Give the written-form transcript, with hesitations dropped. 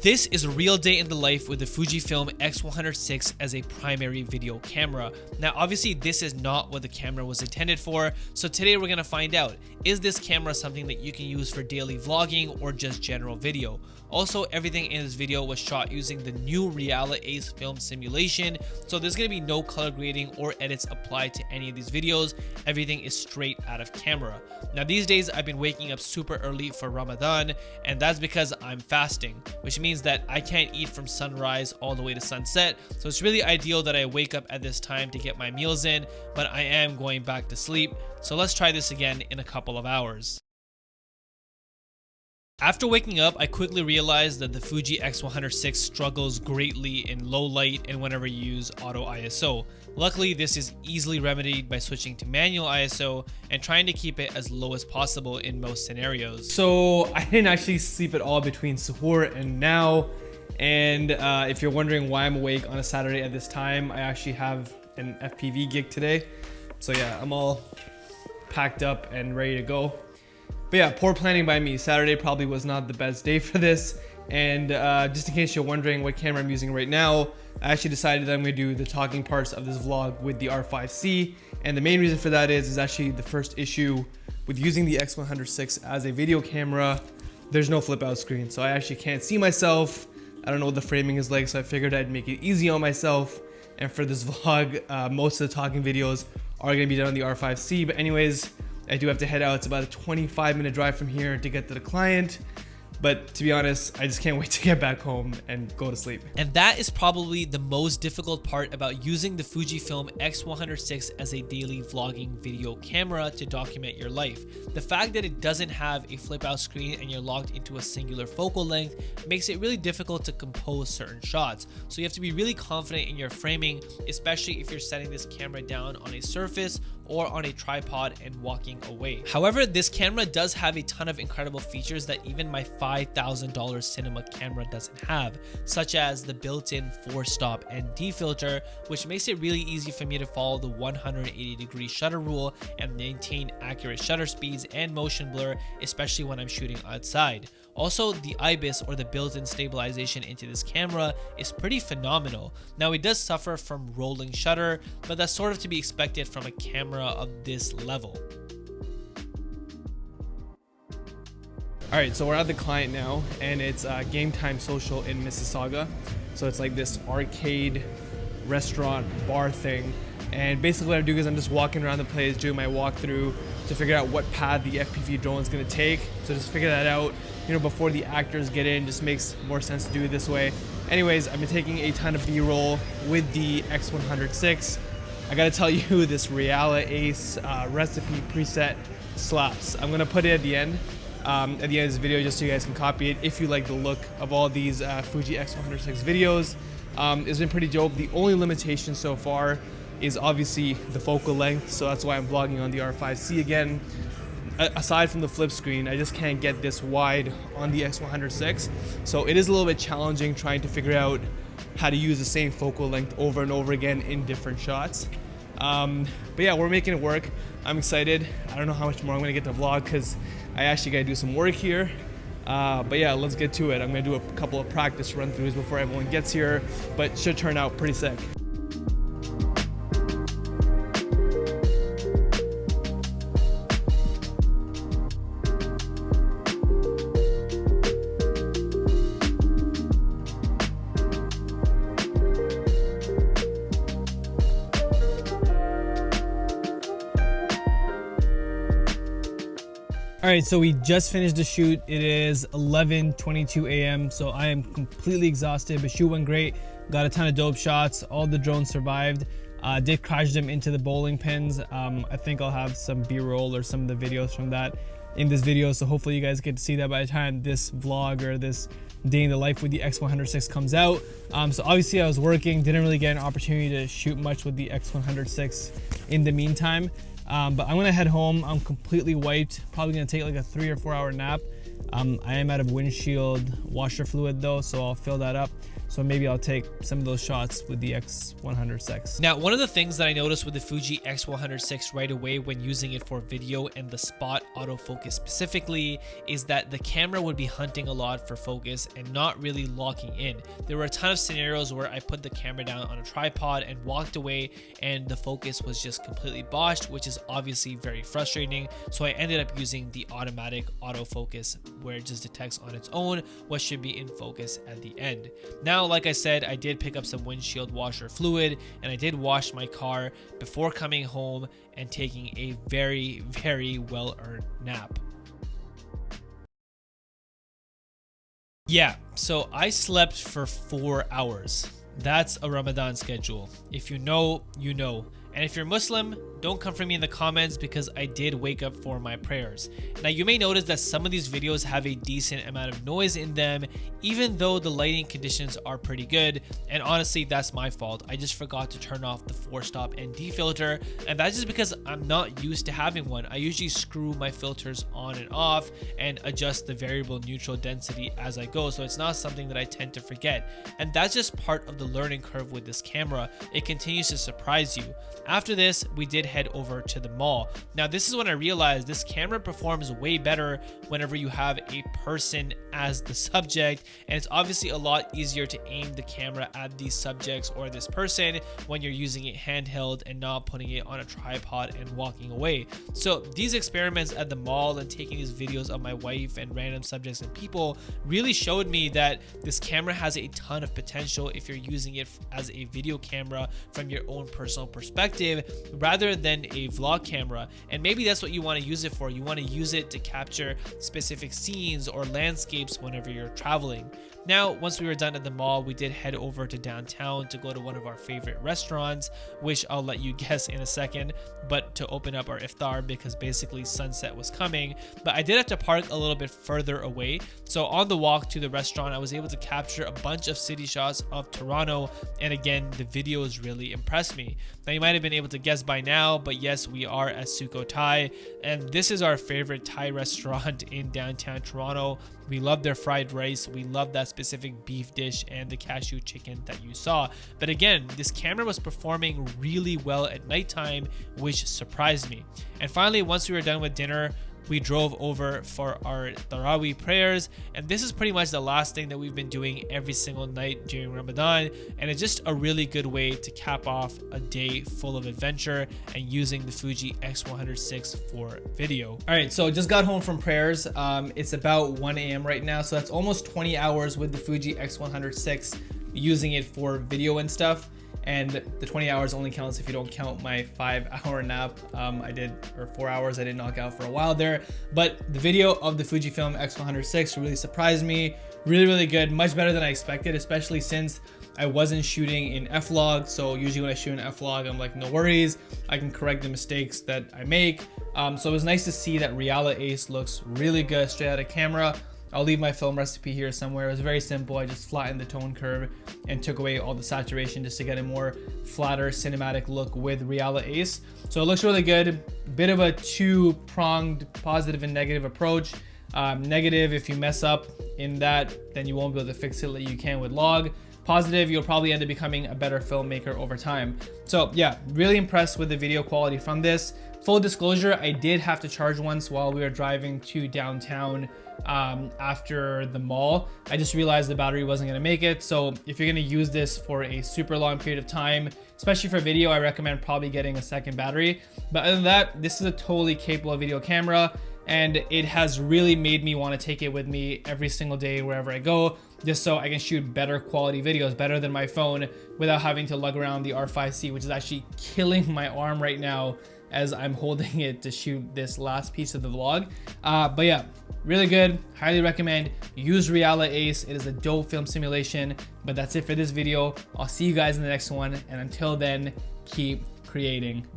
This is a real day in the life with the Fujifilm X100VI as a primary video camera. Now obviously this is not what the camera was intended for, so today we're going to find out, is this camera something that you can use for daily vlogging or just general video? Also, everything in this video was shot using the new Reala Ace film simulation, so there's going to be no color grading or edits applied to any of these videos. Everything is straight out of camera. Now these days I've been waking up super early for Ramadan, and that's because I'm fasting, which means that I can't eat from sunrise all the way to sunset. So it's really ideal that I wake up at this time to get my meals in, but I am going back to sleep. So let's try this again in a couple of hours. After waking up, I quickly realized that the Fuji X100VI struggles greatly in low light and whenever you use auto ISO. Luckily, this is easily remedied by switching to manual ISO and trying to keep it as low as possible in most scenarios. So I didn't actually sleep at all between suhoor and now. And if you're wondering why I'm awake on a Saturday at this time, I actually have an FPV gig today. So yeah, I'm all packed up and ready to go. But yeah, poor planning by me. Saturday probably was not the best day for this. And just in case you're wondering what camera I'm using right now, I actually decided that I'm going to do the talking parts of this vlog with the R5C. And the main reason for that is actually the first issue with using the X100VI as a video camera. There's no flip out screen, so I actually can't see myself. I don't know what the framing is like, so I figured I'd make it easy on myself. And for this vlog, most of the talking videos are going to be done on the R5C. But anyways, I do have to head out. It's about a 25-minute drive from here to get to the client. But to be honest, I just can't wait to get back home and go to sleep. And that is probably the most difficult part about using the Fujifilm X100VI as a daily vlogging video camera to document your life. The fact that it doesn't have a flip out screen and you're locked into a singular focal length makes it really difficult to compose certain shots. So you have to be really confident in your framing, especially if you're setting this camera down on a surface or on a tripod and walking away. However, this camera does have a ton of incredible features that even my $5,000 cinema camera doesn't have, such as the built-in 4-stop ND filter, which makes it really easy for me to follow the 180-degree shutter rule and maintain accurate shutter speeds and motion blur, especially when I'm shooting outside. Also, the IBIS, or the built-in stabilization into this camera, is pretty phenomenal. Now, it does suffer from rolling shutter, but that's sort of to be expected from a camera of this level. All right, so we're at the client now, and it's Game Time Social in Mississauga. So it's like this arcade restaurant bar thing. And basically what I'm doing is I'm just walking around the place, doing my walkthrough to figure out what path the FPV drone is going to take. So just figure that out, you know, before the actors get in. Just makes more sense to do it this way. Anyways, I've been taking a ton of B-roll with the X100VI. I gotta tell you, this Reala Ace recipe preset slaps. I'm gonna put it at the end of this video just so you guys can copy it if you like the look of all these Fuji X100VI videos. It's been pretty dope. The only limitation so far is obviously the focal length, so that's why I'm vlogging on the R5C again. Aside from the flip screen, I just can't get this wide on the X100VI, so it is a little bit challenging trying to figure out how to use the same focal length over and over again in different shots. But yeah, we're making it work. I'm excited. I don't know how much more I'm gonna get to vlog because I actually gotta do some work here. But yeah, let's get to it. I'm gonna do a couple of practice run-throughs before everyone gets here, but should turn out pretty sick. All right, so we just finished the shoot. It is 11:22 a.m. So I am completely exhausted, but shoot went great. Got a ton of dope shots. All the drones survived. Did crash them into the bowling pins. I think I'll have some B-roll or some of the videos from that in this video. So hopefully you guys get to see that by the time this vlog or this day in the life with the X100VI comes out. So obviously I was working, didn't really get an opportunity to shoot much with the X100VI in the meantime. But I'm gonna head home. I'm completely wiped. Probably gonna take like a 3 or 4 hour nap. I am out of windshield washer fluid though, so I'll fill that up. So maybe I'll take some of those shots with the X100VI. Now, one of the things that I noticed with the Fuji X100VI right away when using it for video and the spot autofocus specifically is that the camera would be hunting a lot for focus and not really locking in. There were a ton of scenarios where I put the camera down on a tripod and walked away and the focus was just completely botched, which is obviously very frustrating. So I ended up using the automatic autofocus where it just detects on its own what should be in focus at the end. Now, like I said, I did pick up some windshield washer fluid and I did wash my car before coming home and taking a very, very well-earned nap. Yeah, so I slept for 4 hours. That's a Ramadan schedule. If you know, you know. And if you're Muslim, don't come for me in the comments because I did wake up for my prayers. Now you may notice that some of these videos have a decent amount of noise in them, even though the lighting conditions are pretty good. And honestly, that's my fault. I just forgot to turn off the 4-stop ND filter. And that's just because I'm not used to having one. I usually screw my filters on and off and adjust the variable neutral density as I go. So it's not something that I tend to forget. And that's just part of the learning curve with this camera. It continues to surprise you. After this, we did head over to the mall. Now, this is when I realized this camera performs way better whenever you have a person as the subject, and it's obviously a lot easier to aim the camera at these subjects or this person when you're using it handheld and not putting it on a tripod and walking away. So these experiments at the mall and taking these videos of my wife and random subjects and people really showed me that this camera has a ton of potential if you're using it as a video camera from your own personal perspective rather than a vlog camera. And maybe that's what you want to use it for. You want to use it to capture specific scenes or landscapes whenever you're traveling. Now, once we were done at the mall, we did head over to downtown to go to one of our favorite restaurants, which I'll let you guess in a second, but to open up our iftar because basically sunset was coming. But I did have to park a little bit further away. So on the walk to the restaurant, I was able to capture a bunch of city shots of Toronto. And again, the videos really impressed me. Now, you might have been able to guess by now, but yes, we are at Suko Thai. And this is our favorite Thai restaurant in downtown Toronto. We love their fried rice. We love that specific beef dish and the cashew chicken that you saw. But again, this camera was performing really well at nighttime, which surprised me. And finally, once we were done with dinner, we drove over for our Tarawih prayers, and this is pretty much the last thing that we've been doing every single night during Ramadan, and it's just a really good way to cap off a day full of adventure and using the Fuji X100VI for video. All right, so just got home from prayers. It's about 1 a.m. right now, so that's almost 20 hours with the Fuji X100VI using it for video and stuff. And the 20 hours only counts if you don't count my 5-hour nap or 4 hours I did knock out for a while there. But the video of the Fujifilm X100VI really surprised me. Really good, much better than I expected, especially since I wasn't shooting in F-Log. So usually when I shoot in F-Log, I'm like, no worries, I can correct the mistakes that I make. So it was nice to see that Reala Ace looks really good straight out of camera. I'll leave my film recipe here somewhere. It was very simple. I just flattened the tone curve and took away all the saturation just to get a more flatter cinematic look with Reala Ace. So it looks really good. Bit of a two-pronged positive and negative approach. Negative, if you mess up in that, then you won't be able to fix it like you can with log. Positive, you'll probably end up becoming a better filmmaker over time. So yeah, really impressed with the video quality from this. Full disclosure, I did have to charge once while we were driving to downtown after the mall. I just realized the battery wasn't going to make it. So if you're going to use this for a super long period of time, especially for video, I recommend probably getting a second battery. But other than that, this is a totally capable video camera, and it has really made me want to take it with me every single day wherever I go, just so I can shoot better quality videos, better than my phone, without having to lug around the R5C, which is actually killing my arm right now as I'm holding it to shoot this last piece of the vlog. But yeah, really good. Highly recommend. Use Reala Ace. It is a dope film simulation. But that's it for this video. I'll see you guys in the next one. And until then, keep creating.